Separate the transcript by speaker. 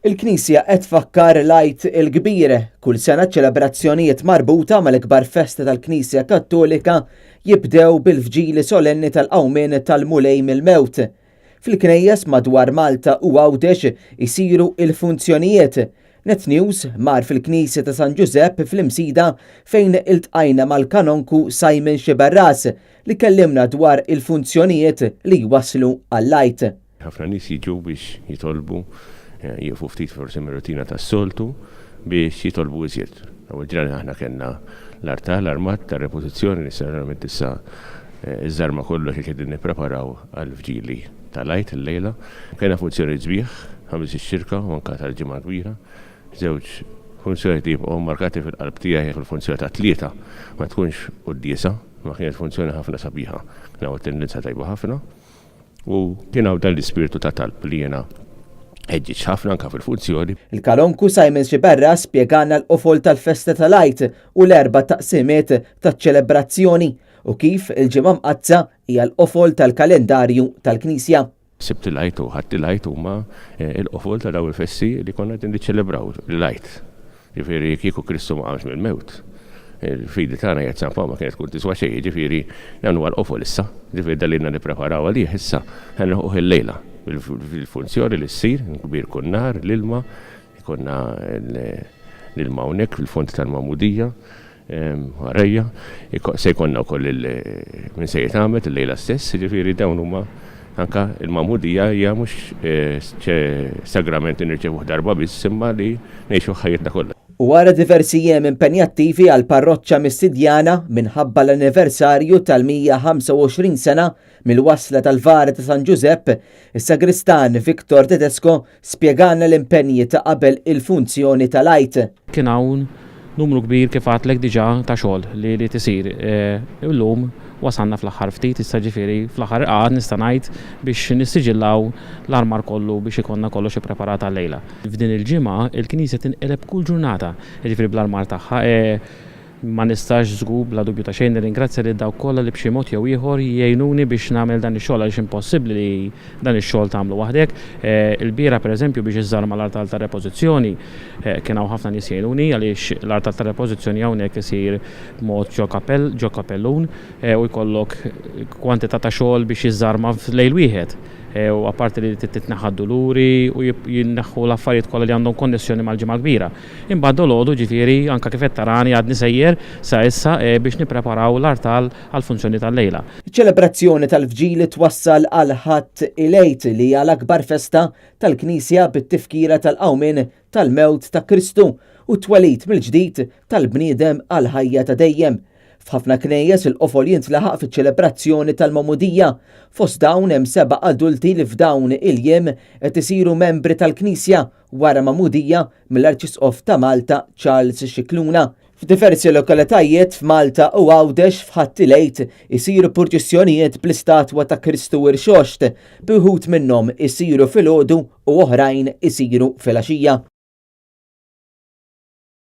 Speaker 1: Il-Knisja qed tfakkar l-Għid il-Kbir kull sena ċelebrazzjonijiet marbuta mal-ikbar festa tal-Knisja Kattolika jibdew bil-fġieli solenni tal-qawmien tal-Mulej mill-Mewt. Fil-knejjes madwar Malta u Għawdex isiru il-funzjonijiet. Net News mar fil-Knisja ta' San Giuseppe fl-Imsida fejn iltqajna mal-kanonku Simon Xiberras li kellimna dwar il-funzjonijiet li waslu għall-Għid.
Speaker 2: Ħafna nies jiġu biex jitolbu jiefu ftit forsi mir-rutina tas-soltu biex jitolbu iżjed. Ewwel ġranet aħna kellna l-artal, l-armat tar-repożizzjoni li sarament issa iż-żarma kollox li qegħdin nippreparaw għall-fġieli tal-Għid il-lejla. Kellna funzjoni sbieħ ħames ix-xirka u anke tal-ġimgħa kbira. Żewġ funzjoni jibqgħu markati fil-qalb tiegħi fil-funzjoni ta' tlieta ma tkunx qudiesa, ma kienet funzjoni ħafna sabiħa. Kien hawn tendenza tajba ħafna u kien hawn dan l-ispirtu ta' talb li jiena ħeġġeġ ħafna anke fil-funzjoni.
Speaker 1: Il-kalonku Simon Xiberras spjegana l-qofol tal-festa tal-Għid u l-erba' taqsimiet taċ-ċelebrazzjoni u kif il-ġimgħa mqazza hija l-qofol tal-kalendarju tal-Knisja.
Speaker 2: Sibt il-Għid u ħadd il-Għid huma l-qofol ta' dawn il-fessi li konna qed niċċelebraw l-Għid. Ġifieri kieku Kristu ma qamx mill-mewt. Il-fidi tagħna qed San Pawl ma kienet tkun tiswa xejn, ġifieri dan huwa l-qofol issa. Ġifieri dalilna nippreparaw għalih issa ħanneħuh il-lejla. Fil-funzjoni li ssir, kbir kun nar, l-ilma, konna l-ilma hawnhekk fil-font tal-Magħmudija, għarajja, se jkollna wkoll minn se jitgħamet il-lejla stess, ġifieri dawn huma anke il-Magħmudija hija mhux sagrament nirċevuh darba biss imma li ngħixu ħajjitna kollha.
Speaker 1: U wara diversi jiem impenjattivi għal parroċċa Mistidjana minħabba l-anniversarju tal-125 sena mill-wasla tal-Vara ta' San Giuseppe, is-sagristan Viktor Tedesco spjegana l-impenji ta' qabel il-funzjoni tal-Għid.
Speaker 3: Kien hawn numru kbir kif għatlek diġà ta' xogħol li tisir. Illum wasanna fl-aħħar ftit, issa ġifieri fl-aħħar qagħad nista' ngħid biex nissiġillaw l-armar kollu biex ikonna kollox ippreparat għal-lejla. F'din il-ġimgħa il-Knisja tinqeleb kull ġurnata, jiġifieri bl-armar tagħha. Ma nistax żgur bla dubju ta' xejn nirringrazzja lil dawk kollha li b'xi mod jew ieħor jgħinuni biex nagħmel dan ix-xogħol għaliex impossibbli li dan ix-xogħol tagħmlu waħdek. Il-biera pereżempju biex iżżarma l-artal ta' repożizzjoni kien hawn ħafna nies jgħinuni għaliex l-artal ta' repożizzjoni hawnhekk isir b'mod ġo kappellun u jkollok kwantità ta' xogħol biex iżżarma f'lejl wieħed. U apparti li titneħħaddu luri u jinneħħu l-affarijiet kollha li għandhom konnessjoni mal-ġimgħa kbira. Imbagħad dolodu ġifieri anke kif qed tarani għadni sejjer sa issa biex nippreparaw l-artal għall-funzjoni tal-lejla.
Speaker 1: Iċ-ċelebrazzjoni tal-fġieli twassal għal Ħadd il-Għid li hija l-akbar festa tal-Knisja bit-tifkira tal-qawmien tal-mewt ta' Kristu u twelid mill-ġdid tal-bniedem għal ħajja ta' dejjem. F'ħafna knejjes il-qofol jintlaħaq fiċ-ċelebrazzjoni tal-Magħmudija. Fost dawn hemm 7 adulti li f'dawn il-jiem qed isiru membri tal-Knisja wara Magħmudija mill-Arċisqof ta' Malta Charles Scicluna. F'diversi lokalitajiet f'Malta u Għawdex f'Ħadd il-Għid isiru purċissjonijiet bl-istatwa ta' Kristu irxoxt, bi wħud minnhom isiru filgħodu u oħrajn isiru filgħaxija.